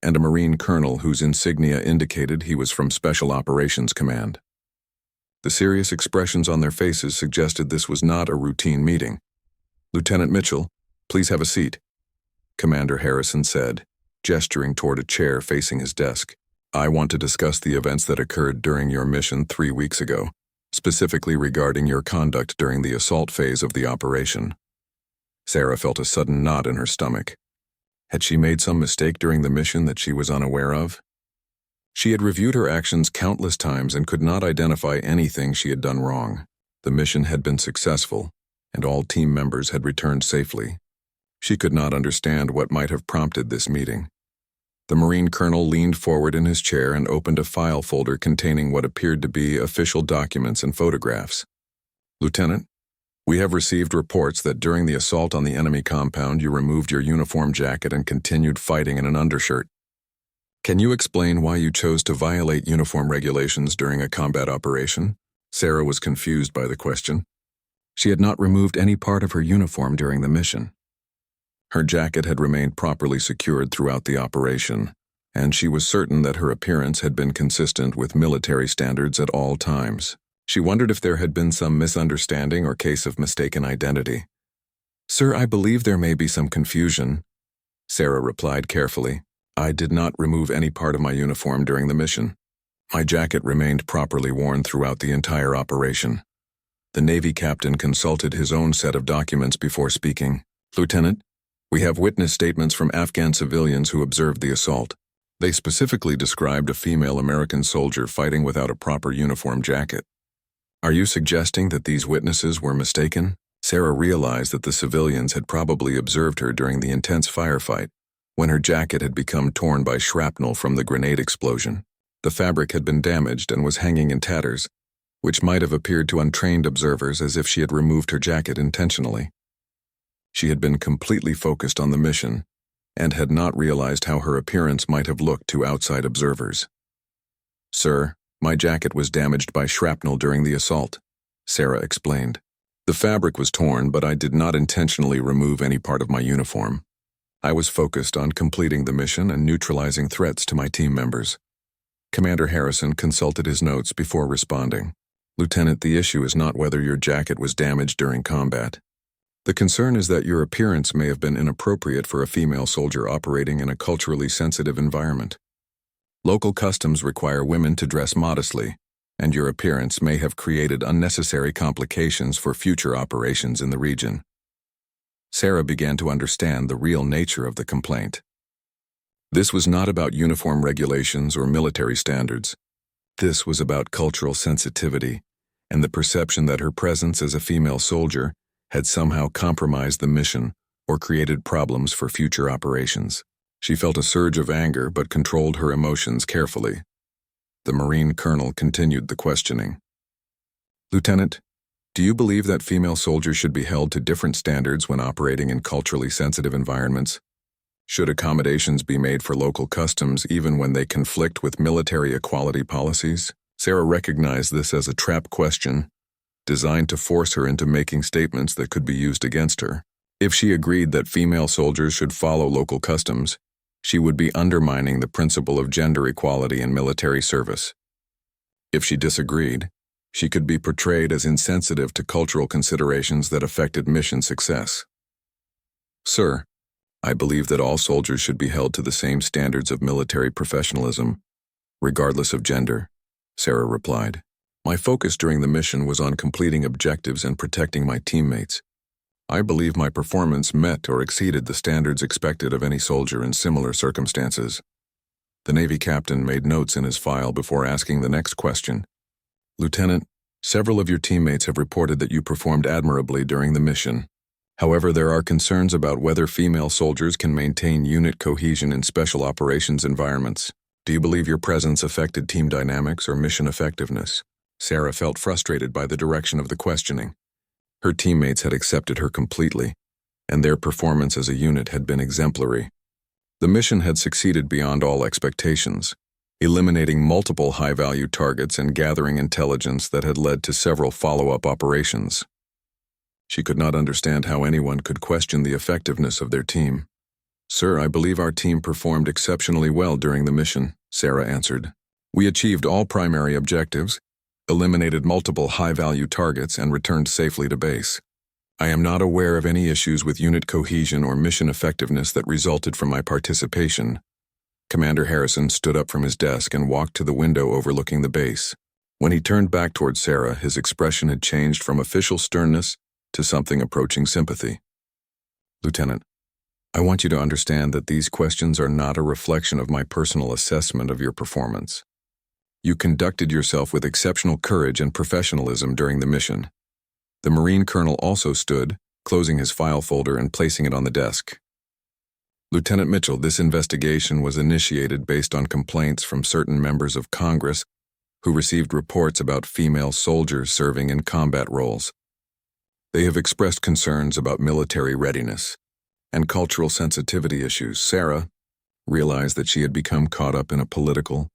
and a Marine colonel whose insignia indicated he was from Special Operations Command. The serious expressions on their faces suggested this was not a routine meeting. "Lieutenant Mitchell, please have a seat," Commander Harrison said, gesturing toward a chair facing his desk. "I want to discuss the events that occurred during your mission 3 weeks ago, specifically regarding your conduct during the assault phase of the operation." Sarah felt a sudden knot in her stomach. Had she made some mistake during the mission that she was unaware of? She had reviewed her actions countless times and could not identify anything she had done wrong. The mission had been successful, and all team members had returned safely. She could not understand what might have prompted this meeting. The Marine colonel leaned forward in his chair and opened a file folder containing what appeared to be official documents and photographs. "Lieutenant, we have received reports that during the assault on the enemy compound you removed your uniform jacket and continued fighting in an undershirt. Can you explain why you chose to violate uniform regulations during a combat operation?" Sarah was confused by the question. She had not removed any part of her uniform during the mission. Her jacket had remained properly secured throughout the operation, and she was certain that her appearance had been consistent with military standards at all times. She wondered if there had been some misunderstanding or case of mistaken identity. "Sir, I believe there may be some confusion," Sarah replied carefully. "I did not remove any part of my uniform during the mission. My jacket remained properly worn throughout the entire operation." The Navy captain consulted his own set of documents before speaking. "Lieutenant, we have witness statements from Afghan civilians who observed the assault. They specifically described a female American soldier fighting without a proper uniform jacket. Are you suggesting that these witnesses were mistaken?" Sarah realized that the civilians had probably observed her during the intense firefight, when her jacket had become torn by shrapnel from the grenade explosion. The fabric had been damaged and was hanging in tatters, which might have appeared to untrained observers as if she had removed her jacket intentionally. She had been completely focused on the mission, and had not realized how her appearance might have looked to outside observers. "Sir, my jacket was damaged by shrapnel during the assault," Sarah explained. "The fabric was torn, but I did not intentionally remove any part of my uniform. I was focused on completing the mission and neutralizing threats to my team members." Commander Harrison consulted his notes before responding. "Lieutenant, the issue is not whether your jacket was damaged during combat. The concern is that your appearance may have been inappropriate for a female soldier operating in a culturally sensitive environment. Local customs require women to dress modestly, and your appearance may have created unnecessary complications for future operations in the region." Sarah began to understand the real nature of the complaint. This was not about uniform regulations or military standards. This was about cultural sensitivity and the perception that her presence as a female soldier had somehow compromised the mission or created problems for future operations. She felt a surge of anger but controlled her emotions carefully. The Marine colonel continued the questioning. "Lieutenant, do you believe that female soldiers should be held to different standards when operating in culturally sensitive environments? Should accommodations be made for local customs even when they conflict with military equality policies?" Sarah recognized this as a trap question, designed to force her into making statements that could be used against her. If she agreed that female soldiers should follow local customs, she would be undermining the principle of gender equality in military service. If she disagreed, she could be portrayed as insensitive to cultural considerations that affected mission success. "Sir, I believe that all soldiers should be held to the same standards of military professionalism, regardless of gender," Sarah replied. "My focus during the mission was on completing objectives and protecting my teammates. I believe my performance met or exceeded the standards expected of any soldier in similar circumstances." The Navy captain made notes in his file before asking the next question. "Lieutenant, several of your teammates have reported that you performed admirably during the mission. However, there are concerns about whether female soldiers can maintain unit cohesion in special operations environments. Do you believe your presence affected team dynamics or mission effectiveness?" Sarah felt frustrated by the direction of the questioning. Her teammates had accepted her completely, and their performance as a unit had been exemplary. The mission had succeeded beyond all expectations, eliminating multiple high-value targets and gathering intelligence that had led to several follow-up operations. She could not understand how anyone could question the effectiveness of their team. "Sir, I believe our team performed exceptionally well during the mission," Sarah answered. "We achieved all primary objectives, eliminated multiple high-value targets, and returned safely to base. I am not aware of any issues with unit cohesion or mission effectiveness that resulted from my participation." Commander Harrison stood up from his desk and walked to the window overlooking the base. When he turned back toward Sarah, his expression had changed from official sternness to something approaching sympathy. "Lieutenant, I want you to understand that these questions are not a reflection of my personal assessment of your performance. You conducted yourself with exceptional courage and professionalism during the mission." The Marine colonel also stood, closing his file folder and placing it on the desk. "Lieutenant Mitchell, this investigation was initiated based on complaints from certain members of Congress who received reports about female soldiers serving in combat roles. They have expressed concerns about military readiness and cultural sensitivity issues." Sarah realized that she had become caught up in a political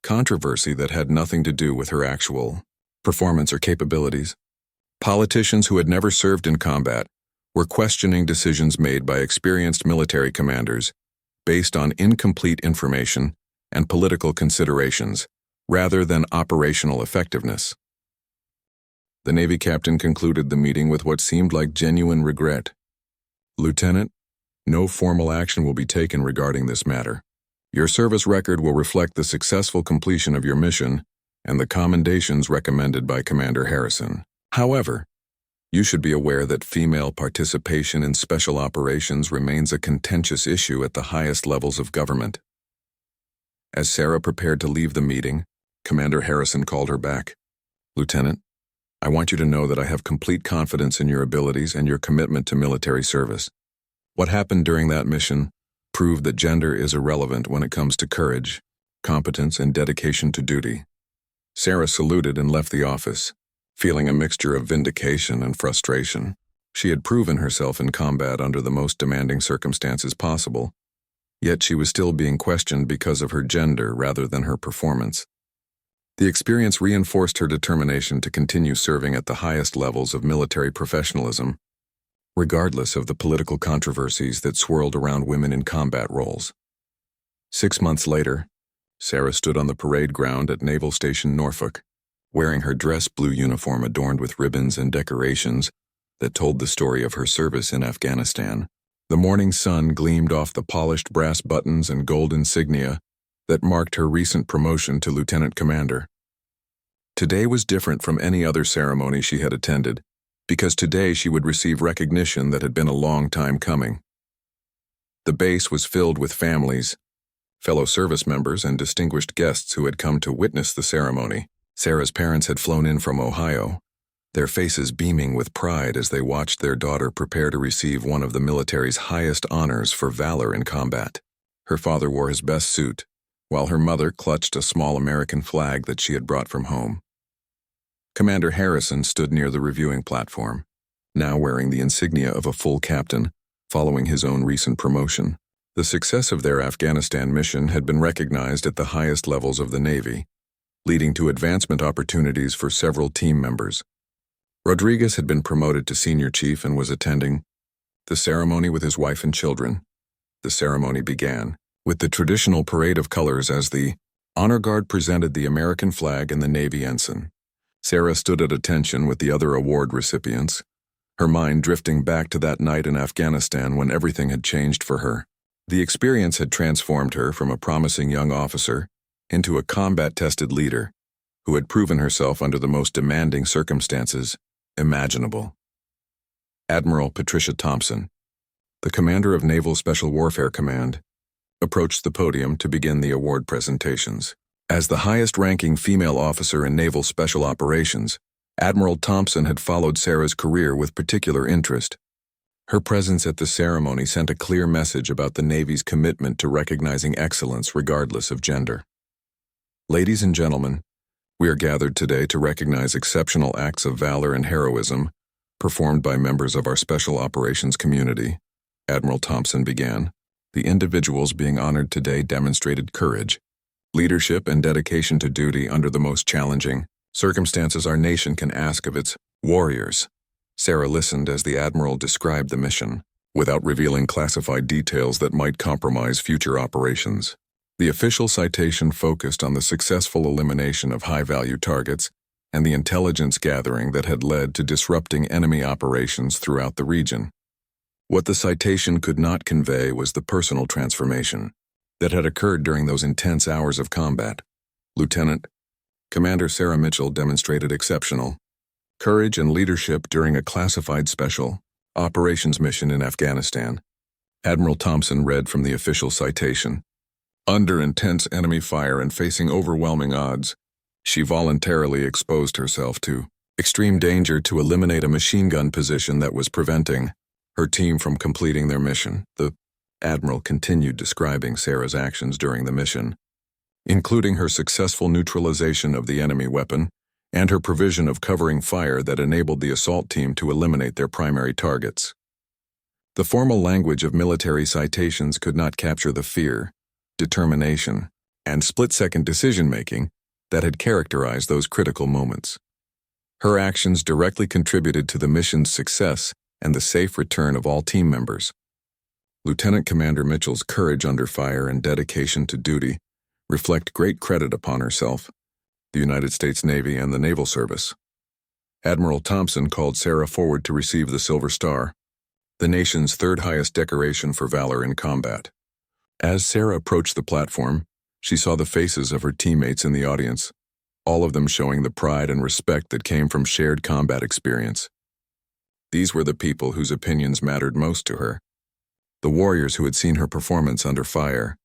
controversy that had nothing to do with her actual performance or capabilities. Politicians who had never served in combat were questioning decisions made by experienced military commanders based on incomplete information and political considerations, rather than operational effectiveness. The Navy captain concluded the meeting with what seemed like genuine regret. "Lieutenant, no formal action will be taken regarding this matter. Your service record will reflect the successful completion of your mission and the commendations recommended by Commander Harrison. However, you should be aware that female participation in special operations remains a contentious issue at the highest levels of government." As Sarah prepared to leave the meeting, Commander Harrison called her back. "Lieutenant, I want you to know that I have complete confidence in your abilities and your commitment to military service. What happened during that mission proved that gender is irrelevant when it comes to courage, competence, and dedication to duty." Sarah saluted and left the office, feeling a mixture of vindication and frustration. She had proven herself in combat under the most demanding circumstances possible, yet she was still being questioned because of her gender rather than her performance. The experience reinforced her determination to continue serving at the highest levels of military professionalism, regardless of the political controversies that swirled around women in combat roles. 6 months later, Sarah stood on the parade ground at Naval Station Norfolk, wearing her dress blue uniform adorned with ribbons and decorations that told the story of her service in Afghanistan. The morning sun gleamed off the polished brass buttons and gold insignia that marked her recent promotion to lieutenant commander. Today was different from any other ceremony she had attended, because today she would receive recognition that had been a long time coming. The base was filled with families, fellow service members, and distinguished guests who had come to witness the ceremony. Sarah's parents had flown in from Ohio, their faces beaming with pride as they watched their daughter prepare to receive one of the military's highest honors for valor in combat. Her father wore his best suit, while her mother clutched a small American flag that she had brought from home. Commander Harrison stood near the reviewing platform, now wearing the insignia of a full captain, following his own recent promotion. The success of their Afghanistan mission had been recognized at the highest levels of the Navy, leading to advancement opportunities for several team members. Rodriguez had been promoted to senior chief and was attending the ceremony with his wife and children. The ceremony began with the traditional parade of colors as the honor guard presented the American flag and the Navy ensign. Sarah stood at attention with the other award recipients, her mind drifting back to that night in Afghanistan when everything had changed for her. The experience had transformed her from a promising young officer into a combat-tested leader who had proven herself under the most demanding circumstances imaginable. Admiral Patricia Thompson, the commander of Naval Special Warfare Command, approached the podium to begin the award presentations. As the highest-ranking female officer in naval special operations, Admiral Thompson had followed Sarah's career with particular interest. Her presence at the ceremony sent a clear message about the Navy's commitment to recognizing excellence regardless of gender. Ladies and gentlemen, we are gathered today to recognize exceptional acts of valor and heroism performed by members of our special operations community, Admiral Thompson began. The individuals being honored today demonstrated courage, leadership, and dedication to duty under the most challenging circumstances our nation can ask of its warriors. Sarah listened as the Admiral described the mission, without revealing classified details that might compromise future operations. The official citation focused on the successful elimination of high-value targets and the intelligence gathering that had led to disrupting enemy operations throughout the region. What the citation could not convey was the personal transformation that had occurred during those intense hours of combat. Lieutenant Commander Sarah Mitchell demonstrated exceptional courage and leadership during a classified special operations mission in Afghanistan. Admiral Thompson read from the official citation. Under intense enemy fire and facing overwhelming odds, she voluntarily exposed herself to extreme danger to eliminate a machine gun position that was preventing her team from completing their mission. The Admiral continued describing Sarah's actions during the mission, including her successful neutralization of the enemy weapon and her provision of covering fire that enabled the assault team to eliminate their primary targets. The formal language of military citations could not capture the fear, determination, and split-second decision-making that had characterized those critical moments. Her actions directly contributed to the mission's success and the safe return of all team members. Lieutenant Commander Mitchell's courage under fire and dedication to duty reflect great credit upon herself, the United States Navy, and the Naval Service. Admiral Thompson called Sarah forward to receive the Silver Star, the nation's third highest decoration for valor in combat. As Sarah approached the platform, she saw the faces of her teammates in the audience, all of them showing the pride and respect that came from shared combat experience. These were the people whose opinions mattered most to her, the warriors who had seen her performance under fire.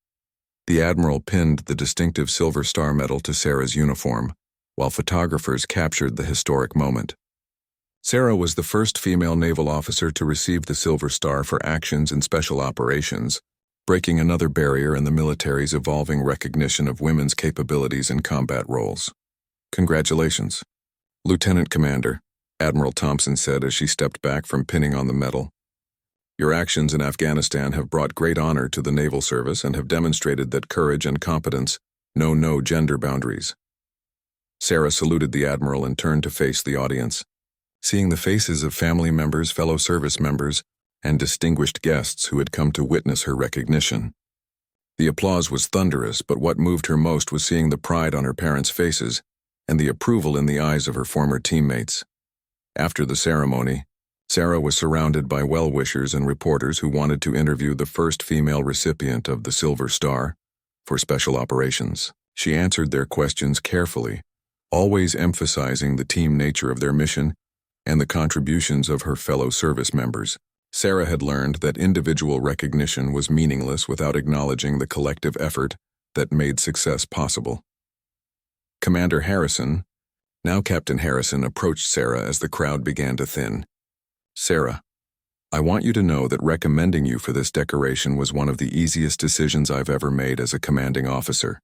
The Admiral pinned the distinctive Silver Star medal to Sarah's uniform, while photographers captured the historic moment. Sarah was the first female naval officer to receive the Silver Star for actions in special operations, breaking another barrier in the military's evolving recognition of women's capabilities in combat roles. "Congratulations, Lieutenant Commander," Admiral Thompson said as she stepped back from pinning on the medal. "Your actions in Afghanistan have brought great honor to the Naval Service and have demonstrated that courage and competence know no gender boundaries." Sarah saluted the Admiral and turned to face the audience. Seeing the faces of family members, fellow service members, and distinguished guests who had come to witness her recognition. The applause was thunderous, but what moved her most was seeing the pride on her parents' faces and the approval in the eyes of her former teammates. After the ceremony, Sarah was surrounded by well-wishers and reporters who wanted to interview the first female recipient of the Silver Star for special operations. She answered their questions carefully, always emphasizing the team nature of their mission and the contributions of her fellow service members. Sarah had learned that individual recognition was meaningless without acknowledging the collective effort that made success possible. Commander Harrison, now Captain Harrison, approached Sarah as the crowd began to thin. "Sarah, I want you to know that recommending you for this decoration was one of the easiest decisions I've ever made as a commanding officer.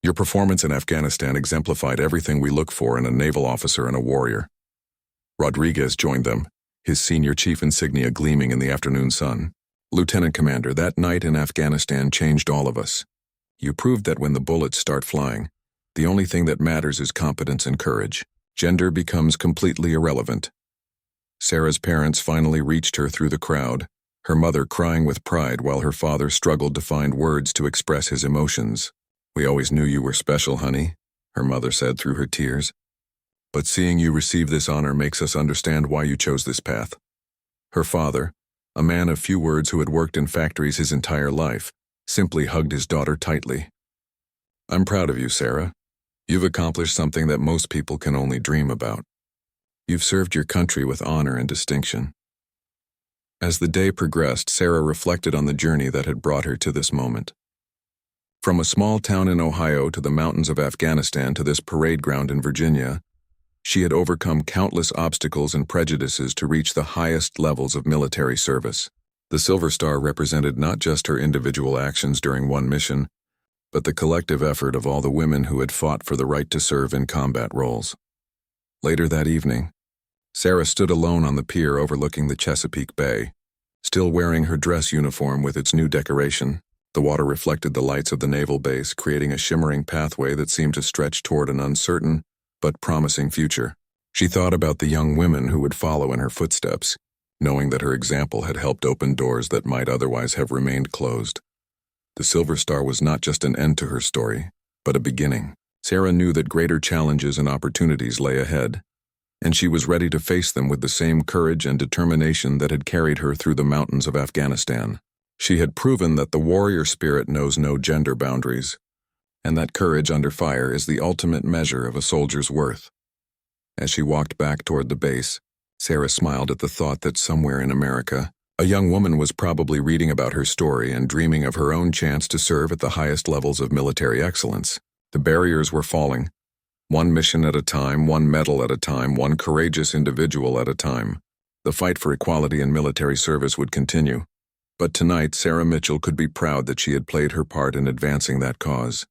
Your performance in Afghanistan exemplified everything we look for in a naval officer and a warrior." Rodriguez joined them, his senior chief insignia gleaming in the afternoon sun. "Lieutenant Commander, that night in Afghanistan changed all of us. You proved that when the bullets start flying, the only thing that matters is competence and courage. Gender becomes completely irrelevant." Sarah's parents finally reached her through the crowd, her mother crying with pride while her father struggled to find words to express his emotions. "We always knew you were special, honey," her mother said through her tears. "But seeing you receive this honor makes us understand why you chose this path." Her father, a man of few words who had worked in factories his entire life, simply hugged his daughter tightly. "I'm proud of you, Sarah. You've accomplished something that most people can only dream about. You've served your country with honor and distinction." As the day progressed, Sarah reflected on the journey that had brought her to this moment. From a small town in Ohio to the mountains of Afghanistan to this parade ground in Virginia, she had overcome countless obstacles and prejudices to reach the highest levels of military service. The Silver Star represented not just her individual actions during one mission, but the collective effort of all the women who had fought for the right to serve in combat roles. Later that evening, Sarah stood alone on the pier overlooking the Chesapeake Bay, still wearing her dress uniform with its new decoration. The water reflected the lights of the naval base, creating a shimmering pathway that seemed to stretch toward an uncertain but promising future. She thought about the young women who would follow in her footsteps, knowing that her example had helped open doors that might otherwise have remained closed. The Silver Star was not just an end to her story, but a beginning. Sarah knew that greater challenges and opportunities lay ahead, and she was ready to face them with the same courage and determination that had carried her through the mountains of Afghanistan. She had proven that the warrior spirit knows no gender boundaries, and that courage under fire is the ultimate measure of a soldier's worth. As she walked back toward the base, Sarah smiled at the thought that somewhere in America, a young woman was probably reading about her story and dreaming of her own chance to serve at the highest levels of military excellence. The barriers were falling, one mission at a time, one medal at a time, one courageous individual at a time. The fight for equality in military service would continue. But tonight, Sarah Mitchell could be proud that she had played her part in advancing that cause.